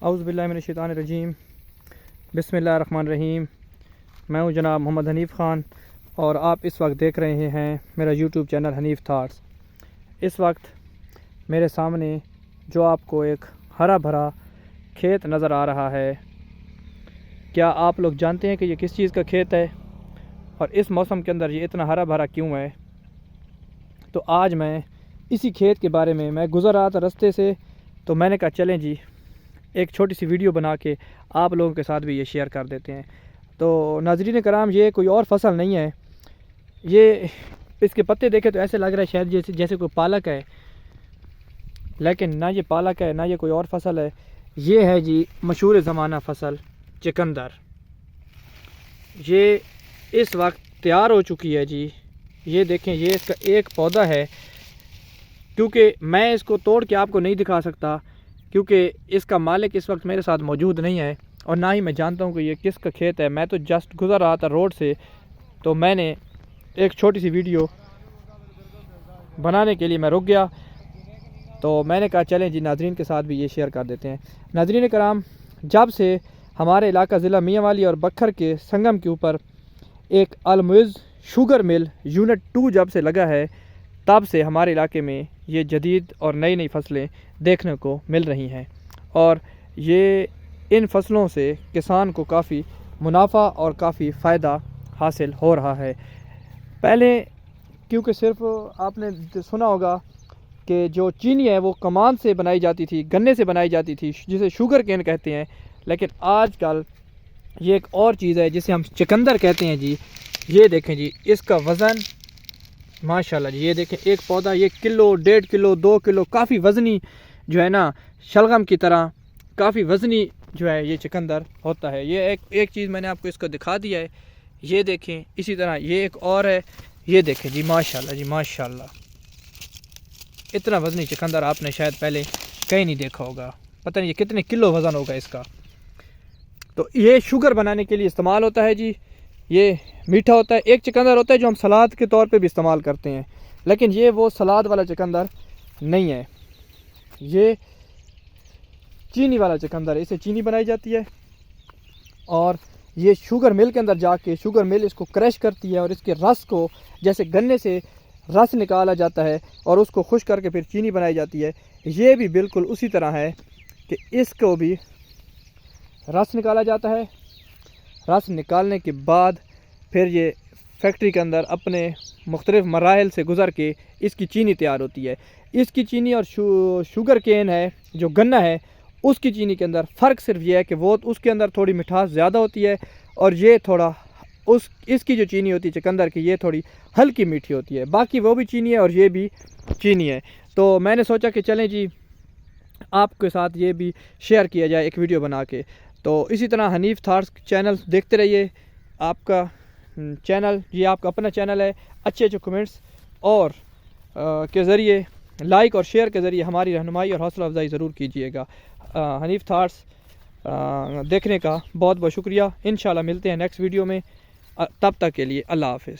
औज़ुबिल्लाहिमिनश्शैतानिर्रजीम बिस्मिल्लाहिर्रहमानिर्रहीम। मैं हूँ जनाब मोहम्मद हनीफ़ ख़ान और आप इस वक्त देख रहे हैं मेरा यूट्यूब चैनल हनीफ़ थाट्स। इस वक्त मेरे सामने जो आपको एक हरा भरा खेत नज़र आ रहा है, क्या आप लोग जानते हैं कि ये किस चीज़ का खेत है और इस मौसम के अंदर ये इतना हरा भरा क्यों है? तो आज मैं इसी खेत के बारे में, मैं गुज़र रहा था रास्ते से, तो मैंने कहा चलें जी एक छोटी सी वीडियो बना के आप लोगों के साथ भी ये शेयर कर देते हैं। तो नाज़रीन कराम, ये कोई और फसल नहीं है, ये इसके पत्ते देखे तो ऐसे लग रहा है शायद जैसे कोई पालक है, लेकिन ना ये पालक है ना ये कोई और फसल है। ये है जी मशहूर ज़माना फसल चुकंदर। ये इस वक्त तैयार हो चुकी है जी। ये देखें, ये इसका एक पौधा है, क्योंकि मैं इसको तोड़ के आपको नहीं दिखा सकता क्योंकि इसका मालिक इस वक्त मेरे साथ मौजूद नहीं है और ना ही मैं जानता हूँ कि ये किसका खेत है। मैं तो जस्ट गुज़र रहा था रोड से, तो मैंने एक छोटी सी वीडियो बनाने के लिए मैं रुक गया। तो मैंने कहा चलें जी नाजरीन के साथ भी ये शेयर कर देते हैं। नाजरीन कराम, जब से हमारे इलाका ज़िला मियांवाली और बखर के संगम के ऊपर एक अलमुइज़ शुगर मिल यूनिट 2 जब से लगा है, तब से हमारे इलाके में ये जदीद और नई नई फसलें देखने को मिल रही हैं और ये इन फसलों से किसान को काफ़ी मुनाफा और काफ़ी फ़ायदा हासिल हो रहा है। पहले क्योंकि सिर्फ आपने सुना होगा कि जो चीनी है वो कमान से बनाई जाती थी, गन्ने से बनाई जाती थी, जिसे शुगर केन कहते हैं, लेकिन आजकल ये एक और चीज़ है जिसे हम चुकंदर कहते हैं जी। ये देखें जी, इसका वज़न माशाल्लाह जी, ये देखें एक पौधा, ये किलो 1.5 किलो 2 किलो काफ़ी वज़नी जो है ना, शलगम की तरह काफ़ी वज़नी जो है ये चुकंदर होता है। ये एक चीज़ मैंने आपको इसको दिखा दिया है। ये देखें, इसी तरह ये एक और है, ये देखें जी माशाल्लाह जी माशाल्लाह, इतना वज़नी चुकंदर आपने शायद पहले कहीं नहीं देखा होगा। पता नहीं ये कितने किलो वज़न होगा इसका। तो ये शुगर बनाने के लिए इस्तेमाल होता है जी। ये मीठा होता है। एक चुकंदर होता है जो हम सलाद के तौर पे भी इस्तेमाल करते हैं, लेकिन ये वो सलाद वाला चुकंदर नहीं है, ये चीनी वाला चुकंदर है। इसे चीनी बनाई जाती है और ये शुगर मिल के अंदर जाके शुगर मिल इसको क्रश करती है और इसके रस को, जैसे गन्ने से रस निकाला जाता है और उसको खुश करके फिर चीनी बनाई जाती है, ये भी बिल्कुल उसी तरह है कि इसको भी रस निकाला जाता है। रस निकालने के बाद फिर ये फैक्ट्री के अंदर अपने मुख्तलिफ मराहिल से गुज़र के इसकी चीनी तैयार होती है। इसकी चीनी और शुगर केन है जो गन्ना है, उसकी चीनी के अंदर फ़र्क सिर्फ ये है कि वो उसके अंदर थोड़ी मिठास ज़्यादा होती है और ये थोड़ा इसकी जो चीनी होती है चुकंदर की, ये थोड़ी हल्की मीठी होती है। बाकी वो भी चीनी है और ये भी चीनी है। तो मैंने सोचा कि चलें जी आपके साथ ये भी शेयर किया जाए एक वीडियो बना के। तो इसी तरह हनीफ़ थाट्स चैनल देखते रहिए। आपका चैनल, ये आपका अपना चैनल है। अच्छे अच्छे कमेंट्स और के ज़रिए, लाइक और शेयर के ज़रिए हमारी रहनुमाई और हौसला अफजाई ज़रूर कीजिएगा। हनीफ़ थाट्स देखने का बहुत बहुत शुक्रिया। इंशाल्लाह मिलते हैं नेक्स्ट वीडियो में। तब तक के लिए अल्लाह हाफ़िज़।